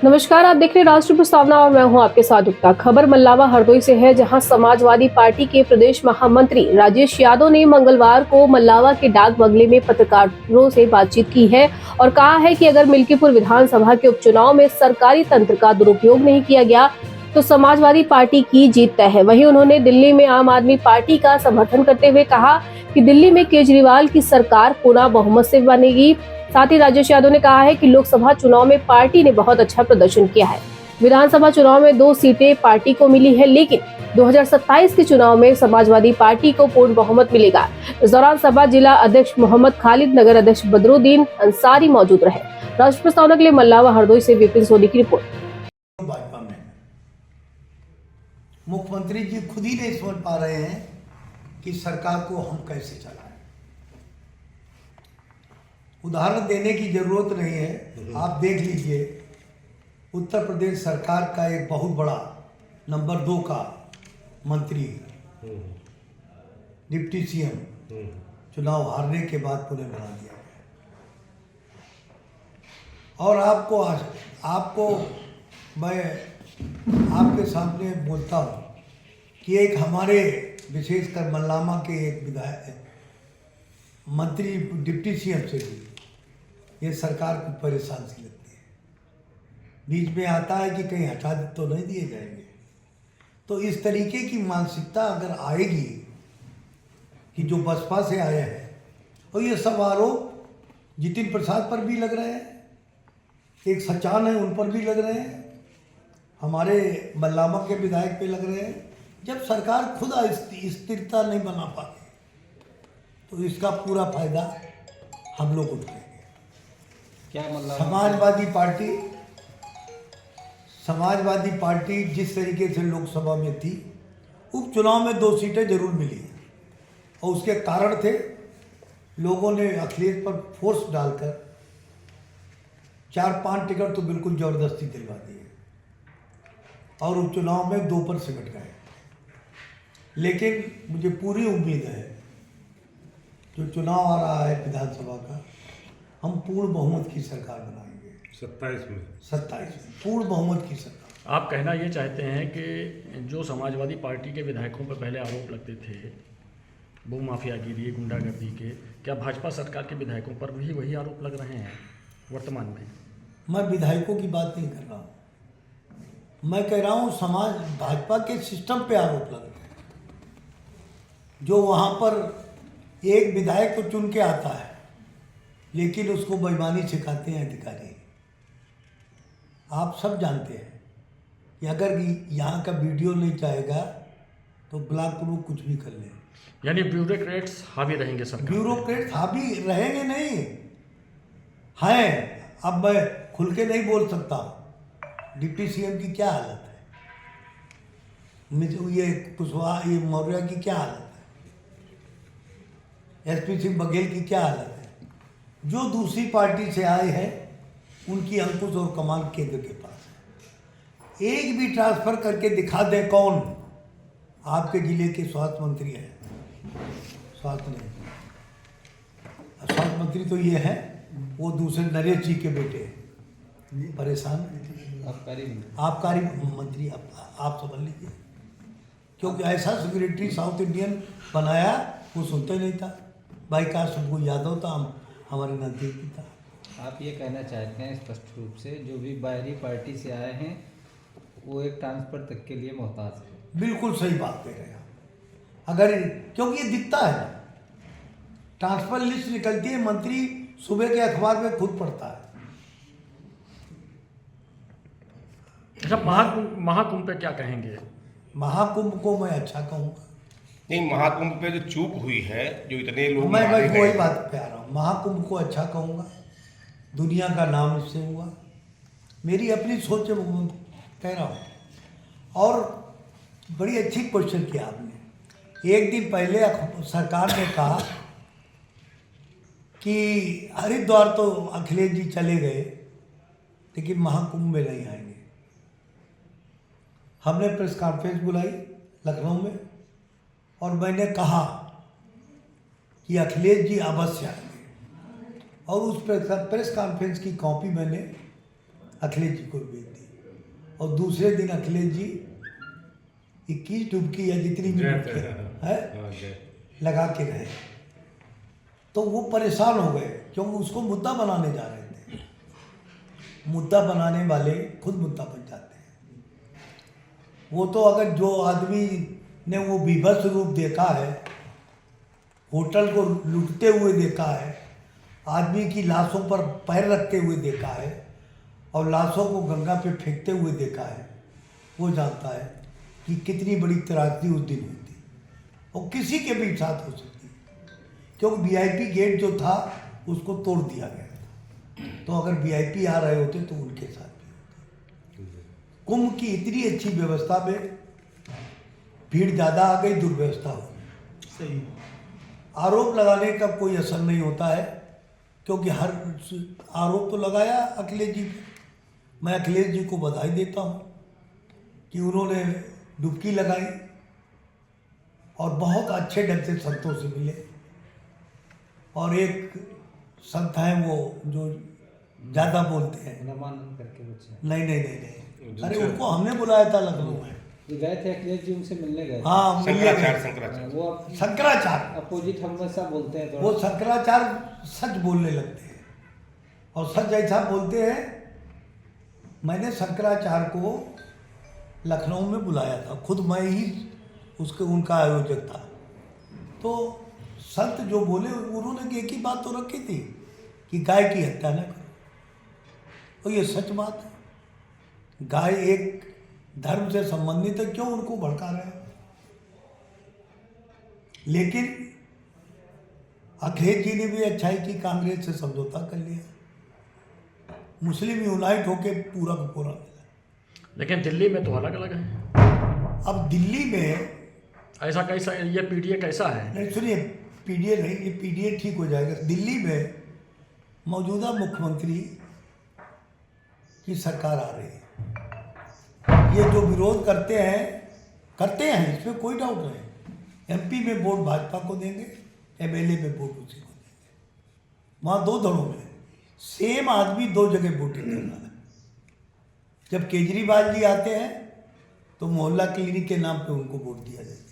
नमस्कार, आप देख रहे हैं राष्ट्रीय प्रस्तावना और मैं हूं आपके साथ गुप्ता। खबर मल्लावा हरदोई से है, जहां समाजवादी पार्टी के प्रदेश महामंत्री राजेश यादव ने मंगलवार को मल्लावा के डाक बंगले में पत्रकारों से बातचीत की है और कहा है कि अगर मिल्कीपुर विधानसभा के उपचुनाव में सरकारी तंत्र का दुरुपयोग नहीं किया गया तो समाजवादी पार्टी की जीत तय है। वहीं उन्होंने दिल्ली में आम आदमी पार्टी का समर्थन करते हुए कहा कि दिल्ली में केजरीवाल की सरकार पुनः बहुमत से बनेगी। साथ ही राजेश यादव ने कहा है कि लोकसभा चुनाव में पार्टी ने बहुत अच्छा प्रदर्शन किया है। विधानसभा चुनाव में 2 सीटें पार्टी को मिली है, लेकिन 2027 के चुनाव में समाजवादी पार्टी को पूर्ण बहुमत मिलेगा। इस दौरान सपा जिला अध्यक्ष मोहम्मद खालिद, नगर अध्यक्ष बदरुद्दीन अंसारी मौजूद रहे। राष्ट्रीय प्रस्तावना के लिए मल्लावा हरदोई से विपिन सोनी की रिपोर्ट। भाजपा में मुख्यमंत्री जी खुद ही नहीं समझ पा रहे हैं कि सरकार को हम कैसे चलाएं। उदाहरण देने की जरूरत नहीं है, आप देख लीजिए। उत्तर प्रदेश सरकार का एक बहुत बड़ा नंबर 2 का मंत्री, डिप्टी सीएम चुनाव हारने के बाद पुनः बना दिया गया। और आपको मैं आपके सामने बोलता हूँ कि एक हमारे विशेषकर मल्लामा के एक विधायक मंत्री डिप्टी सीएम से भी ये सरकार को परेशान सी लगती है। बीच में आता है कि कहीं हटा तो नहीं दिए जाएंगे। तो इस तरीके की मानसिकता अगर आएगी कि जो बसपा से आए हैं, और ये सब आरोप जितिन प्रसाद पर भी लग रहे हैं, एक सचान है उन पर भी लग रहे हैं, हमारे मल्लामा के विधायक पे लग रहे हैं। जब सरकार खुद स्थिरता नहीं बना पाती तो इसका पूरा फायदा हम लोग उठाएंगे। क्या मतलब समाजवादी पार्टी जिस तरीके से लोकसभा में थी, उपचुनाव में 2 सीटें जरूर मिली और उसके कारण थे लोगों ने अखिलेश पर फोर्स डालकर 4-5 टिकट तो बिल्कुल जबरदस्ती दिलवा दिए और उपचुनाव में 2 पर सिमट गए। लेकिन मुझे पूरी उम्मीद है जो चुनाव आ रहा है विधानसभा का, हम पूर्ण बहुमत की सरकार बनाएंगे। 27 में पूर्ण बहुमत की सरकार। आप कहना ये चाहते हैं कि जो समाजवादी पार्टी के विधायकों पर पहले आरोप लगते थे भूमाफियागिरी, गुंडागर्दी के, क्या भाजपा सरकार के विधायकों पर भी वही आरोप लग रहे हैं वर्तमान में? मैं विधायकों की बात नहीं कर रहा हूँ, मैं कह रहा हूँ भाजपा के सिस्टम पे आरोप लग रहे हैं। जो वहाँ पर एक विधायक को चुन के आता है लेकिन उसको बेईमानी सिखाते हैं अधिकारी। आप सब जानते हैं कि अगर यहाँ का वीडियो नहीं चाहेगा तो ब्लॉक को कुछ भी कर ले। यानी ब्यूरोक्रेट्स हावी रहेंगे सरकार? ब्यूरोक्रेट्स हावी रहेंगे नहीं हैं। अब मैं खुल के नहीं बोल सकता डिप्टी सीएम की क्या हालत है, ये कुशवाहा, ये मौर्य की क्या हालत है, एसपी सिंह बघेल की क्या हालत है। जो दूसरी पार्टी से आए हैं उनकी अंकुश और कमान केंद्र के पास है। एक भी ट्रांसफर करके दिखा दे कौन आपके जिले के स्वास्थ्य मंत्री हैं। स्वास्थ्य मंत्री तो ये है, वो दूसरे नरेश जी के बेटे हैं। परेशान आबकारी मंत्री आप समझ लीजिए, क्योंकि ऐसा सेक्रेटरी साउथ इंडियन बनाया वो सुनता ही नहीं था। भाई का सबको यादव था, हमारे नजदीकी था। आप ये कहना चाहते हैं स्पष्ट रूप से जो भी बाहरी पार्टी से आए हैं वो एक ट्रांसफर तक के लिए मोहताज है? बिल्कुल सही बात कह रहे हैं आप। अगर क्योंकि ये दिखता है ना, ट्रांसफर लिस्ट निकलती है, मंत्री सुबह के अखबार में खुद पढ़ता है। अच्छा, महाकुंभ पे क्या कहेंगे? महाकुंभ को मैं अच्छा कहूँगा। नहीं, महाकुंभ पे जो चूक हुई है, जो इतने लोग मैं वही बात पे आ रहा हूँ। महाकुंभ को अच्छा कहूँगा, दुनिया का नाम इससे हुआ। मेरी अपनी सोच कह रहा हूँ। और बड़ी अच्छी क्वेश्चन किया आपने। एक दिन पहले सरकार ने कहा कि हरिद्वार तो अखिलेश जी चले गए लेकिन महाकुंभ में नहीं आएंगे। हमने प्रेस कॉन्फ्रेंस बुलाई लखनऊ में और मैंने कहा कि अखिलेश जी अवश्य आएंगे और उस प्रेस कॉन्फ्रेंस की कॉपी मैंने अखिलेश जी को भेज दी और दूसरे दिन अखिलेश जी 21 डुबकी या जितनी भी डुबकी है लगा के रहे। तो वो परेशान हो गए क्योंकि उसको मुद्दा बनाने जा रहे थे। मुद्दा बनाने वाले खुद मुद्दा बन जाते हैं। वो तो अगर जो आदमी ने वो बीभत्स रूप देखा है, होटल को लूटते हुए देखा है, आदमी की लाशों पर पैर रखते हुए देखा है और लाशों को गंगा पे फेंकते हुए देखा है, वो जानता है कि कितनी बड़ी त्रासदी उस दिन हुई थी और किसी के भी साथ हो सकती है, क्योंकि वीआईपी गेट जो था उसको तोड़ दिया गया था। तो अगर वीआईपी आ रहे होते तो उनके साथ भी होते। कुंभ की इतनी अच्छी व्यवस्था में भीड़ ज़्यादा आ गई, दुर्व्यवस्था हो गई। सही आरोप लगाने का कोई असर नहीं होता है, क्योंकि हर आरोप तो लगाया अखिलेश जी पे। मैं अखिलेश जी को बधाई देता हूँ कि उन्होंने डुबकी लगाई और बहुत अच्छे ढंग से संतों से मिले। और एक संत हैं वो जो ज़्यादा बोलते हैं, रमानंद करके बच्चे नहीं, अरे उनको हमने बुलाया था लखनऊ में। जो गए थे अखिलेश जी, उनसे मिलने गए थे। हाँ, मिलने गए। शंकराचार्य वो आप शंकराचार्य, अपोजिट हम वैसा बोलते हैं थोड़ा। वो शंकराचार्य सच बोलने लगते हैं और सच ऐसा बोलते हैं। मैंने शंकराचार्य को लखनऊ में बुलाया था, खुद मैं ही उसके उनका आयोजक था। तो संत जो बोले उन्होंने एक ही बात तो रखी थी कि गाय की हत्या न करो, और ये सच बात है। गाय एक धर्म से संबंधित है, क्यों उनको भड़का रहे हो? लेकिन अखिलेश जी ने भी अच्छाई की, कांग्रेस से समझौता कर लिया, मुस्लिम यूनाइट होके पूरा का पूरा मिला। लेकिन दिल्ली में तो अलग अलग है। अब दिल्ली में ऐसा कैसा, ये पीडीए कैसा है? नहीं सुनिए, पीडीए नहीं, ये पीडीए ठीक हो जाएगा। दिल्ली में मौजूदा मुख्यमंत्री की सरकार आ रही है। ये जो विरोध करते हैं इसमें कोई डाउट नहीं। एमपी में वोट भाजपा को देंगे, एमएलए में वोट उसी को देंगे। वहाँ दो दलों में सेम आदमी दो जगह वोटिंग कर रहा है। जब केजरीवाल जी आते हैं तो मोहल्ला क्लिनिक के नाम पे उनको वोट दिया जाता है।